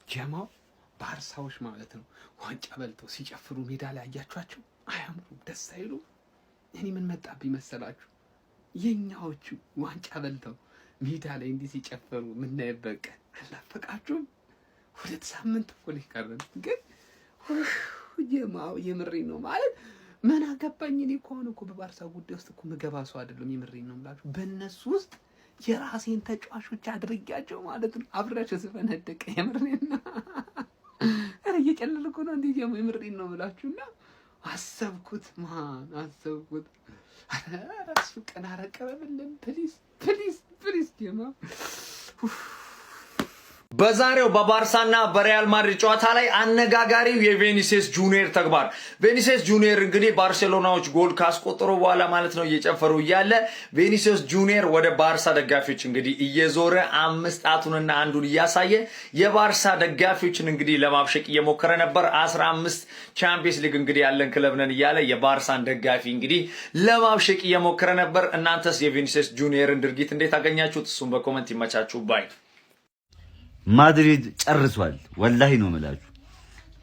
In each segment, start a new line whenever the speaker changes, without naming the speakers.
ጀማው ባርሳዎች ማለት ነው ዋንጫ በልተው ሲጨፍሩ ሜዳ ላይ አያችኋቸው? አያምሩም? ደስ አይሉም? እኔ ምን መጣብኝ መሰላችሁ? የኛዎቹ ዋንጫ በልተው ሜዳ ላይ እንዲህ ሲጨፈሩ ምናይበት ቀን አልናፈቃችሁም? 2 ሳምንት እኮ ነው የቀረን። ግን ጀማው የምሬን ነው ማለት ምን አገባኝ እኔ እኮ አሁን እኮ በባርሳ ጉዳይ ውስጥ እኮ ምገባ ሰው አይደለም። የምሬን ነው የምላችሁ። በእነሱ ውስጥ የራሴን ተጫዋቾች አድርጊያቸው ማለት ነው አብራቸው ስፈነደቀ የምሬን ነው። ኧረ እየጨለልኩ ነው እንዴ ጀማ የምሬን ነው የምላችሁና አሰብኩት አሰብኩት። ኧረ እሱ ቀን አረቀበልን ፕሊዝ ፕሊዝ ፕሊዝ ጀማ
በዛሬው በባርሳና በሪያል ማድሪድ ጨዋታ ላይ አነጋጋሪው የቪኒሲየስ ጁኒየር ተግባር ቪኒሲየስ ጁኒየር እንግዲህ ባርሴሎናዎች ጎል ካስቆጠሩ በኋላ ማለት ነው እየጨፈሩ እያለ ቪኒሲየስ ጁኒየር ወደ ባርሳ ደጋፊዎች እንግዲህ እየዞረ 5 ጣቱንና አንዱን እያሳየ የባርሳ ደጋፊዎችን እንግዲህ ለማብሸቅ እየሞከረ ነበር። 15 ቻምፒየንስ ሊግ እንግዲህ ያለን ክለብ ነን እያለ የባርሳን ደጋፊ እንግዲህ ለማብሸቅ እየሞከረ ነበር። እናንተስ የቪኒሲየስ ጁኒየርን ድርጊት እንዴት አገኛችሁት? እሱም በኮሜንት ይመቻችሁ ባይ
ማድሪድ ጨርሷል። ወላሂ ነው የምላችሁ።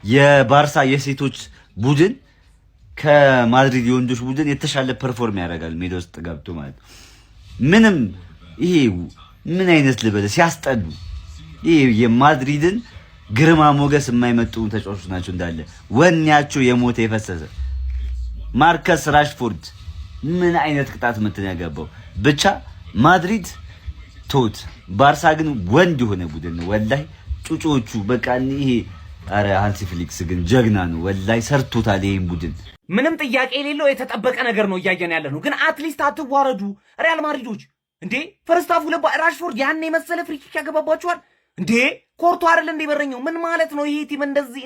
የባርሳ የሴቶች ቡድን ከማድሪድ የወንዶች ቡድን የተሻለ ፐርፎርም ያደርጋል ሜዳ ውስጥ ገብቶ ማለት ምንም ይሄ ምን አይነት ልበለ ሲያስጠሉ ይሄ የማድሪድን ግርማ ሞገስ የማይመጡ ተጫዋቾች ናቸው። እንዳለ ወኔያቸው የሞተ የፈሰሰ ማርከስ ራሽፎርድ ምን አይነት ቅጣት ምት ነው ያገባው። ብቻ ማድሪድ ቶት ባርሳ ግን ወንድ የሆነ ቡድን ነው ወላሂ። ጩጮቹ በቃ ይሄ አረ ሃንሲ ፍሊክስ ግን ጀግና ነው ወላሂ፣ ሰርቶታል ይሄን ቡድን።
ምንም ጥያቄ የሌለው የተጠበቀ ነገር ነው እያየን ያለ ነው። ግን አትሊስት አትዋረዱ ሪያል ማድሪዶች እንዴ። ፈርስት ሃፍ ራሽፎርድ ያን የመሰለ ፍሪ ኪክ ያገባባችኋል እንዴ። ኮርቶ አይደል እንደ በረኛው ምን ማለት ነው? ይሄ ቲም እንደዚህ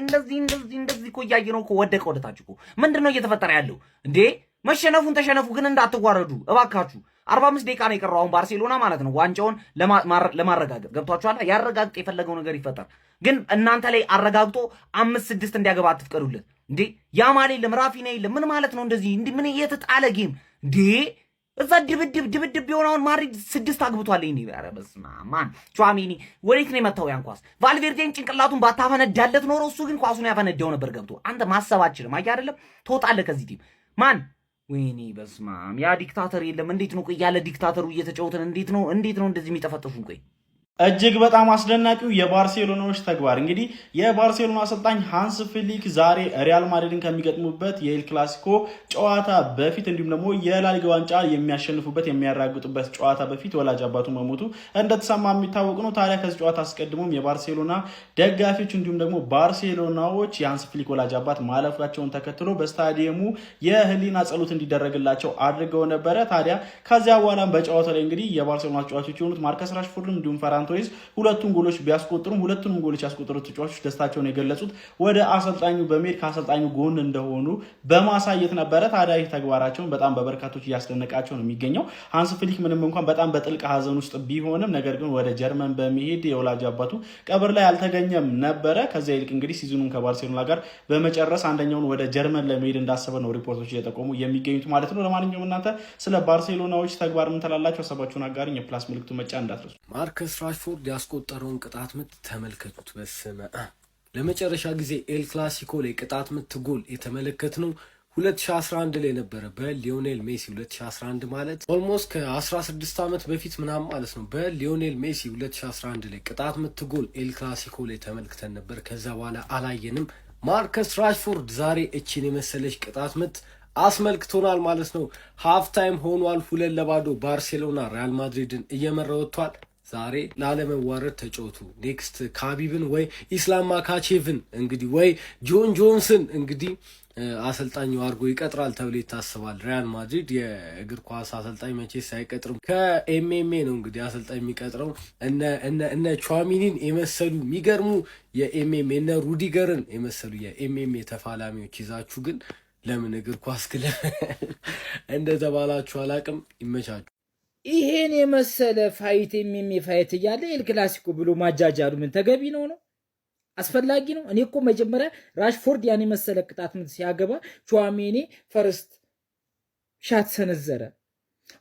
እኮ እያየ ነው እኮ ወደቀ ወደታች እኮ። ምንድነው እየተፈጠረ ያለው እንዴ? መሸነፉን ተሸነፉ፣ ግን እንዳትዋረዱ እባካችሁ። 45 ደቂቃ ነው የቀረው አሁን ባርሴሎና ማለት ነው ዋንጫውን ለማረጋገጥ ገብቷችኋል። ያረጋግጥ የፈለገው ነገር ይፈጠር፣ ግን እናንተ ላይ አረጋግጦ 5-6 እንዲያገባ አትፍቀዱለት እንዴ። ያማል የለም ራፊና የለም ምን ማለት ነው? እንደዚህ እንዴ ምን የተጣለ ጌም እንዴ? እዛ ድብድብ የሆነውን ማድሪድ 6 አግብቷል። ይሄ ኧረ በስመ አብ ማን ቹዋሜኒ ወዴት ነው የመታው? ያን ኳስ ቫልቬርዴን ጭንቅላቱን ባታፈነዳለት ኖሮ እሱ ግን ኳሱን ያፈነዳው ነበር ገብቶ። አንተ ማሰብ አትችልም። አይ አይደለም ትወጣለህ ከዚህ ቲም ማን ወይኔ በስማም ያ ዲክታተር የለም። እንዴት ነው ቆይ ያለ ዲክታተሩ እየተጫወተን እንዴት ነው እንደዚህ የሚጠፈጥፉን? ቆይ
እጅግ በጣም አስደናቂው የባርሴሎናዎች ተግባር እንግዲህ የባርሴሎና አሰልጣኝ ሃንስ ፍሊክ ዛሬ ሪያል ማድሪድን ከሚገጥሙበት የኤል ክላሲኮ ጨዋታ በፊት እንዲሁም ደግሞ የላሊጋ ዋንጫ የሚያሸንፉበት የሚያራግጡበት ጨዋታ በፊት ወላጅ አባቱ መሞቱ እንደተሰማ የሚታወቅ ነው። ታዲያ ከዚህ ጨዋታ አስቀድሞም የባርሴሎና ደጋፊዎች እንዲሁም ደግሞ ባርሴሎናዎች የሃንስ ፍሊክ ወላጅ አባት ማለፋቸውን ተከትሎ በስታዲየሙ የህሊና ጸሎት እንዲደረግላቸው አድርገው ነበረ። ታዲያ ከዚያ በኋላም በጨዋታው ላይ እንግዲህ የባርሴሎና ተጫዋቾች የሆኑት ማርከስ ራሽፎርድ እንዲሁም ፈራን ቶሬስ ሁለቱም ጎሎች ቢያስቆጥሩም ሁለቱንም ጎሎች ያስቆጠሩት ተጫዋቾች ደስታቸውን የገለጹት ወደ አሰልጣኙ በመሄድ ከአሰልጣኙ ጎን እንደሆኑ በማሳየት ነበረ። ታዲያ ይህ ተግባራቸውን በጣም በበርካቶች እያስደነቃቸው ነው የሚገኘው። ሃንስ ፍሊክ ምንም እንኳን በጣም በጥልቅ ሀዘን ውስጥ ቢሆንም ነገር ግን ወደ ጀርመን በመሄድ የወላጅ አባቱ ቀብር ላይ አልተገኘም ነበረ። ከዚያ ይልቅ እንግዲህ ሲዝኑን ከባርሴሎና ጋር በመጨረስ አንደኛውን ወደ ጀርመን ለመሄድ እንዳሰበ ነው ሪፖርቶች እየጠቆሙ የሚገኙት ማለት ነው። ለማንኛውም እናንተ ስለ ባርሴሎናዎች ተግባር ምን ትላላችሁ? ሀሳባችሁን አጋሩኝ። የፕላስ ምልክቱ መጫን እንዳትረሱ።
ማርከስ ራሽፎርድ ያስቆጠረውን ቅጣት ምት ተመልከቱት። በስመ አብ ለመጨረሻ ጊዜ ኤል ክላሲኮ ላይ ቅጣት ምት ጎል የተመለከትነው 2011 ላይ ነበረ በሊዮኔል ሜሲ 2011 ማለት ኦልሞስት ከ16 ዓመት በፊት ምናምን ማለት ነው። በሊዮኔል ሜሲ 2011 ላይ ቅጣት ምት ጎል ኤል ክላሲኮ ላይ ተመልክተን ነበር። ከዛ በኋላ አላየንም። ማርከስ ራሽፎርድ ዛሬ እቺን የመሰለች ቅጣት ምት አስመልክቶናል ማለት ነው። ሃፍ ታይም ሆኗል። 2-0 ባርሴሎና ሪያል ማድሪድን እየመራ ወጥቷል። ዛሬ ላለመዋረድ ተጫወቱ። ኔክስት ካቢብን ወይ ኢስላም ማካቼቭን እንግዲህ ወይ ጆን ጆንስን እንግዲህ አሰልጣኙ አድርጎ ይቀጥራል ተብሎ ይታሰባል። ሪያል ማድሪድ የእግር ኳስ አሰልጣኝ መቼስ አይቀጥርም፣ ከኤምኤምኤ ነው እንግዲህ አሰልጣኝ የሚቀጥረው። እነ ቹዋሚኒን የመሰሉ የሚገርሙ የኤምኤምኤ እነ ሩዲገርን የመሰሉ የኤምኤምኤ ተፋላሚዎች ይዛችሁ ግን ለምን እግር ኳስ ክለብ እንደተባላችሁ አላቅም። ይመቻችሁ።
ይሄን የመሰለ ፋይት ፋይት እያለ ኤል ክላሲኮ ብሎ ማጃጃሉ ምን ተገቢ ነው? አስፈላጊ ነው? እኔ እኮ መጀመሪያ ራሽፎርድ ያን የመሰለ ቅጣት ምት ሲያገባ ቹዋሜኒ ፈርስት ሻት ሰነዘረ፣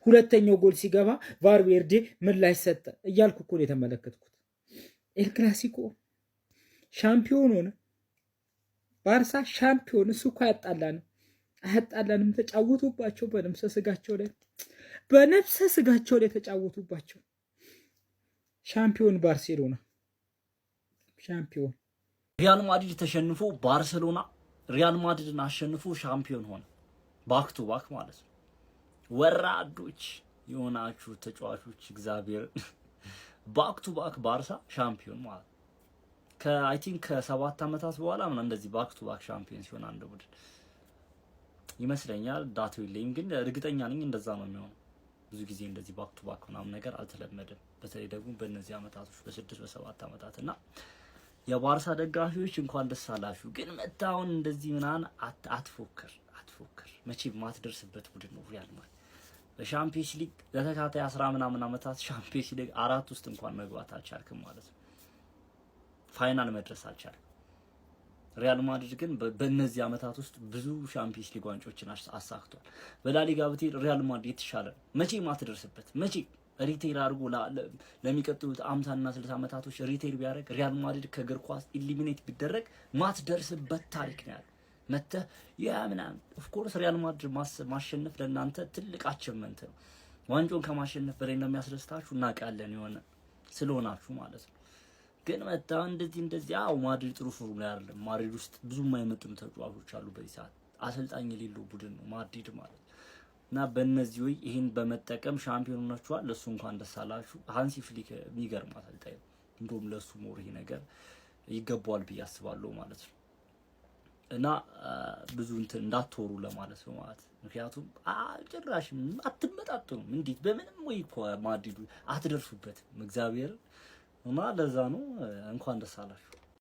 ሁለተኛው ጎል ሲገባ ቫልቬርዴ ምላሽ ሰጠ እያልኩ እኮ ነው የተመለከትኩት። ኤል ክላሲኮ ሻምፒዮን ሆነ። ባርሳ ሻምፒዮን። እሱ እኮ አያጣላንም። ተጫወቱባቸው በነፍሰ ስጋቸው ላይ ተጫወቱባቸው። ሻምፒዮን ባርሴሎና ሻምፒዮን።
ሪያል ማድሪድ ተሸንፎ ባርሴሎና ሪያል ማድሪድን አሸንፎ ሻምፒዮን ሆነ። ባክ ቱ ባክ ማለት ነው። ወራዶች የሆናችሁ ተጫዋቾች እግዚአብሔር ባክ ቱ ባክ ባርሳ ሻምፒዮን ማለት ከአይ ቲንክ ከ7 ዓመታት በኋላ ምን እንደዚህ ባክ ቱ ባክ ሻምፒዮን ሲሆን አንድ ቡድን ይመስለኛል። ዳታው የለኝም ግን እርግጠኛ ነኝ እንደዛ ነው የሚሆነው። ብዙ ጊዜ እንደዚህ ባክ ቱ ባክ ምናምን ነገር አልተለመደም። በተለይ ደግሞ በእነዚህ ዓመታቶች በ6 በ7 ዓመታት እና የባርሳ ደጋፊዎች እንኳን ደስ አላችሁ። ግን መታውን እንደዚህ ምናን አትፎክር መቼም ማትደርስበት ቡድን ነው ሪያል ማድሪድ። በሻምፒዮንስ ሊግ ለተከታታይ 10 ምናምን ዓመታት ሻምፒዮንስ ሊግ 4 ውስጥ እንኳን መግባት አልቻልክም ማለት ነው። ፋይናል መድረስ አልቻልክም። ሪያል ማድሪድ ግን በእነዚህ ዓመታት ውስጥ ብዙ ሻምፒዮንስ ሊግ ዋንጫዎችን አሳክቷል። በላሊጋ ብትሄድ ሪያል ማድሪድ የተሻለ ነው። መቼም ማትደርስበት መቼም ሪቴል አድርጎ ለሚቀጥሉት 50 እና 60 ዓመታቶች ሪቴል ቢያደርግ ሪያል ማድሪድ ከእግር ኳስ ኢሊሚኔት ቢደረግ ማትደርስበት ታሪክ ነው ያለው። መተህ ምናምን ኦፍ ኮርስ ሪያል ማድሪድ ማሸነፍ ለእናንተ ትልቅ አቺቭመንት ነው። ዋንጫውን ከማሸነፍ በላይ እንደሚያስደስታችሁ እናውቃለን፣ የሆነ ስለሆናችሁ ማለት ነው። ግን መተህ እንደዚህ ማድሪድ ጥሩ ፎርም ላይ አይደለም። ማድሪድ ውስጥ ብዙ የማይመጥኑ ተጫዋቾች አሉ። በዚህ ሰዓት አሰልጣኝ የሌለው ቡድን ነው ማድሪድ ማለት እና በእነዚህ ወይ ይሄን በመጠቀም ሻምፒዮን ሆናችኋል። ለሱ እንኳን ደስ አላችሁ። ሃንሲ ፍሊክ የሚገርም አሰልጣኝ ነው። እንደውም ለሱ ሞር ይሄ ነገር ይገባዋል ብዬ አስባለሁ ማለት ነው። እና ብዙ እንትን እንዳትወሩ ለማለት ነው ማለት ምክንያቱም ጭራሽ አትመጣጡም። እንዴት በምንም ወይ እኮ ማድሪዱ አትደርሱበትም እግዚአብሔር እና ለዛ ነው እንኳን ደስ አላችሁ።